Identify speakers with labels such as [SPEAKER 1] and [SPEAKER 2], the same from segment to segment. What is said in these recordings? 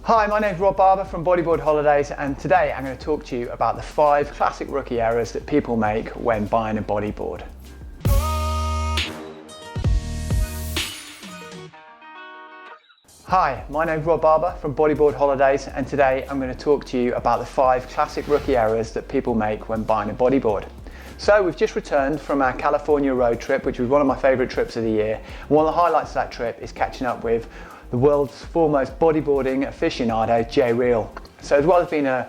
[SPEAKER 1] Hi, my name's Rob Barber from Bodyboard-Holidays, and today I'm going to talk to you about the 5 classic rookie errors that people make when buying a bodyboard. Hi, my name's Rob Barber from Bodyboard-Holidays, and today I'm going to talk to you about the 5 classic rookie errors that people make when buying a bodyboard. So we've just returned from our California road trip, which was one of my favourite trips of the year. And one of the highlights of that trip is catching up with the world's foremost bodyboarding aficionado, Jay Reel. So as well as being a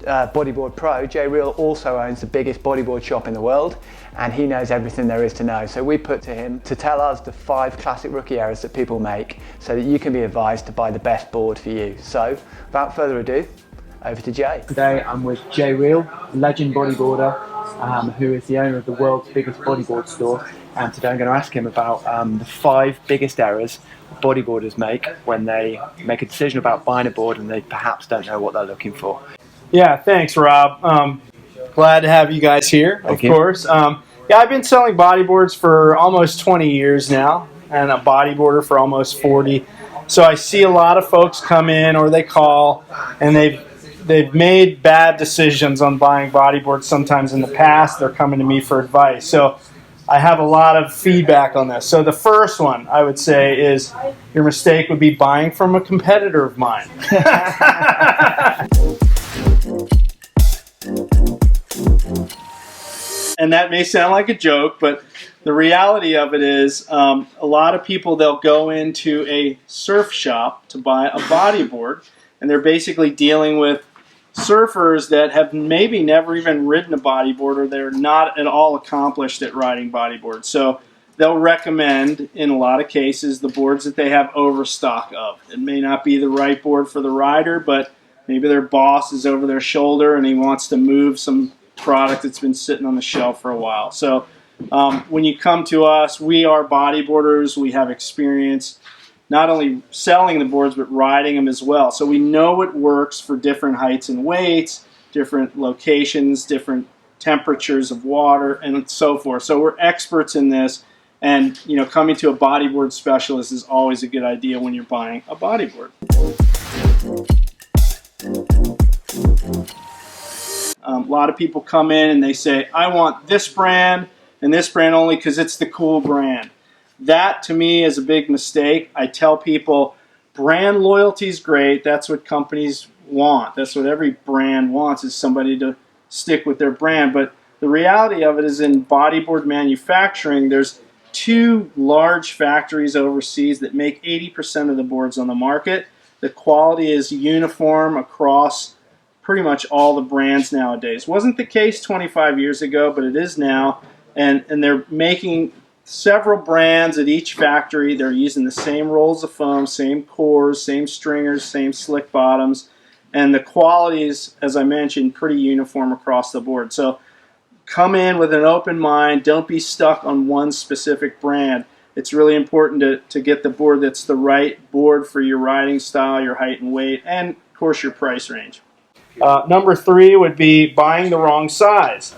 [SPEAKER 1] bodyboard pro, Jay Reel also owns the biggest bodyboard shop in the world, and he knows everything there is to know. So we put to him to tell us the 5 classic rookie errors that people make so that you can be advised to buy the best board for you. So without further ado, over to Jay.
[SPEAKER 2] Today I'm with Jay Reel, legend bodyboarder, who is the owner of the world's biggest bodyboard store. And today I'm going to ask him about the 5 biggest errors bodyboarders make when they make a decision about buying a board and they perhaps don't know what they're looking for.
[SPEAKER 3] Yeah, thanks, Rob. Glad to have you guys here, of course. Yeah, I've been selling bodyboards for almost 20 years now, and a bodyboarder for almost 40. So I see a lot of folks come in, or they call, and they've made bad decisions on buying bodyboards sometimes in the past. They're coming to me for advice. So I have a lot of feedback on this. So the first one I would say is your mistake would be buying from a competitor of mine. And that may sound like a joke, but the reality of it is a lot of people, they'll go into a surf shop to buy a bodyboard, and they're basically dealing with surfers that have maybe never even ridden a bodyboard, or they're not at all accomplished at riding bodyboards. So they'll recommend, in a lot of cases, the boards that they have overstock of. It may not be the right board for the rider, but maybe their boss is over their shoulder and he wants to move some product that's been sitting on the shelf for a while. So when you come to us, we are bodyboarders. We have experience not only selling the boards, but riding them as well. So we know what works for different heights and weights, different locations, different temperatures of water, and so forth. So we're experts in this, and coming to a bodyboard specialist is always a good idea when you're buying a bodyboard. A lot of people come in and they say, I want this brand and this brand only because it's the cool brand. That, to me, is a big mistake. I tell people brand loyalty is great. That's what companies want. That's what every brand wants, is somebody to stick with their brand. But the reality of it is, in bodyboard manufacturing, there's 2 large factories overseas that make 80% of the boards on the market. The quality is uniform across pretty much all the brands nowadays. Wasn't the case 25 years ago, but it is now. And they're making several brands at each factory. They're using the same rolls of foam, same cores, same stringers, same slick bottoms, and the quality is, as I mentioned, pretty uniform across the board. So come in with an open mind. Don't be stuck on one specific brand. It's really important to get the board that's the right board for your riding style, your height and weight, and of course your price range. Number 3 would be buying the wrong size.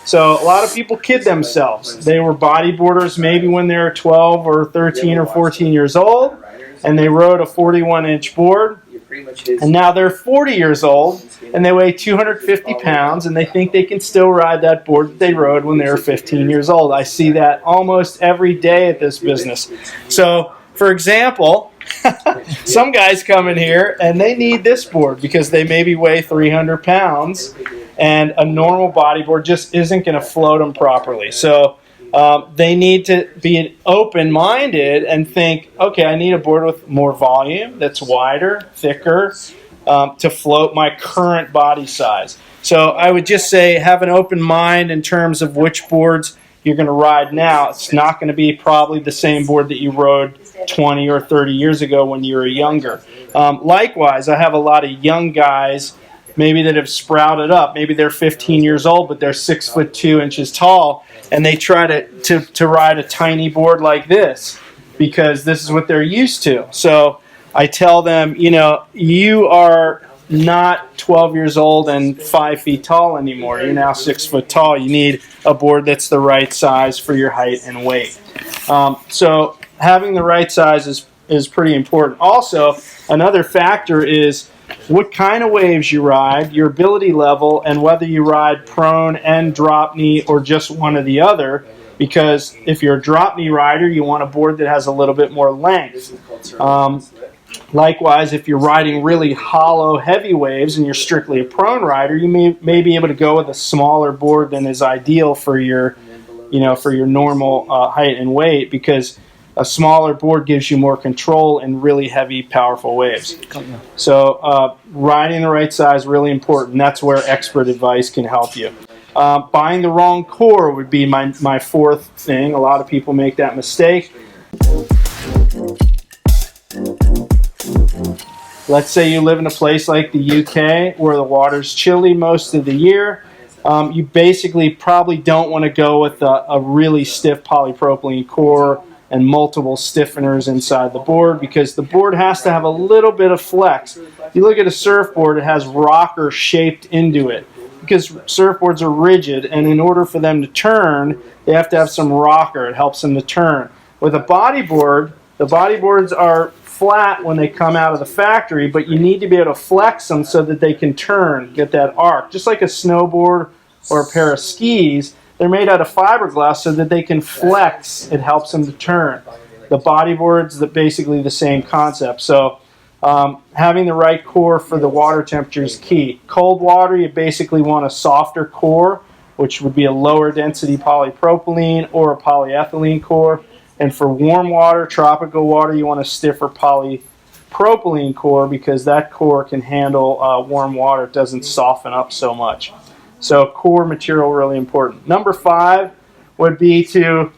[SPEAKER 3] So a lot of people kid themselves. They were bodyboarders maybe when they were 12 or 13 or 14 years old, and they rode a 41-inch board, and now they're 40 years old, and they weigh 250 pounds, and they think they can still ride that board that they rode when they were 15 years old. I see that almost every day at this business. So, for example, some guys come in here and they need this board because they maybe weigh 300 pounds, and a normal bodyboard just isn't going to float them properly. So they need to be open-minded and think, okay, I need a board with more volume, that's wider, thicker, to float my current body size. So I would just say have an open mind in terms of which boards you're going to ride now. It's not going to be probably the same board that you rode 20 or 30 years ago when you were younger. Likewise, I have a lot of young guys maybe that have sprouted up. Maybe they're 15 years old, but they're 6 foot 2 inches tall, and they try to ride a tiny board like this because this is what they're used to. So I tell them, you are not 12 years old and 5 feet tall anymore. You're now 6 foot tall. You need a board that's the right size for your height and weight. So having the right size is pretty important. Also, another factor is what kind of waves you ride, your ability level, and whether you ride prone and drop knee or just one or the other. Because if you're a drop knee rider, you want a board that has a little bit more length. Likewise, if you're riding really hollow, heavy waves and you're strictly a prone rider, you may be able to go with a smaller board than is ideal for your, for your normal height and weight, because a smaller board gives you more control in really heavy, powerful waves. So riding the right size is really important. That's where expert advice can help you. Buying the wrong core would be my fourth thing. A lot of people make that mistake. Let's say you live in a place like the UK where the water's chilly most of the year. You basically probably don't want to go with a really stiff polypropylene core and multiple stiffeners inside the board, because the board has to have a little bit of flex. If you look at a surfboard, it has rocker shaped into it, because surfboards are rigid, and in order for them to turn, they have to have some rocker. It helps them to turn. With a bodyboard, the bodyboards are flat when they come out of the factory, but you need to be able to flex them so that they can turn, get that arc. Just like a snowboard or a pair of skis, they're made out of fiberglass so that they can flex. It helps them to turn. The bodyboard's basically the same concept. So having the right core for the water temperature is key. Cold water, you basically want a softer core, which would be a lower density polypropylene or a polyethylene core. And for warm water, tropical water, you want a stiffer polypropylene core, because that core can handle warm water. It doesn't soften up so much. So core material, really important. Number 5 would be the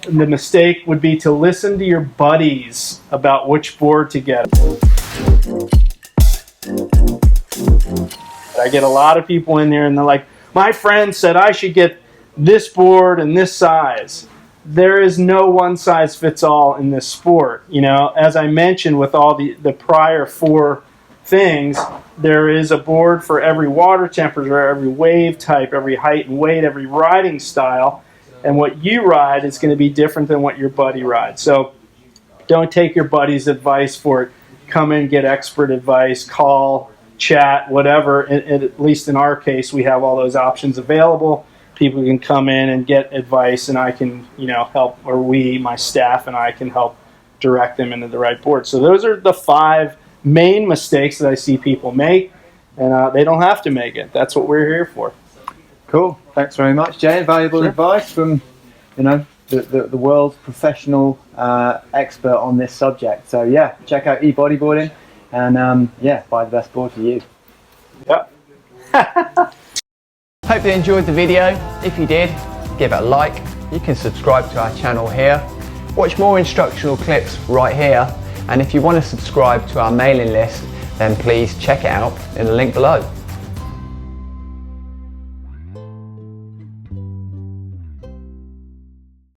[SPEAKER 3] mistake would be to listen to your buddies about which board to get. I get a lot of people in there and they're like, my friend said I should get this board and this size. There is no one size fits all in this sport. As I mentioned with all the prior 4 things, there is a board for every water temperature, every wave type, every height and weight, every riding style, and what you ride is going to be different than what your buddy rides. So don't take your buddy's advice for it. Come in, get expert advice, call, chat, whatever. And at least in our case, we have all those options available. People can come in and get advice, and I can help, or my staff and I can help direct them into the right board. So those are the 5 main mistakes that I see people make, and they don't have to make it. That's what we're here for.
[SPEAKER 1] Cool. Thanks very much, Jay. Valuable advice from the world's professional expert on this subject. So yeah, check out Ebodyboarding, and buy the best board for you.
[SPEAKER 3] Yep.
[SPEAKER 1] Hope you enjoyed the video. If you did, give it a like. You can subscribe to our channel here. Watch more instructional clips right here. And if you want to subscribe to our mailing list, then please check it out in the link below.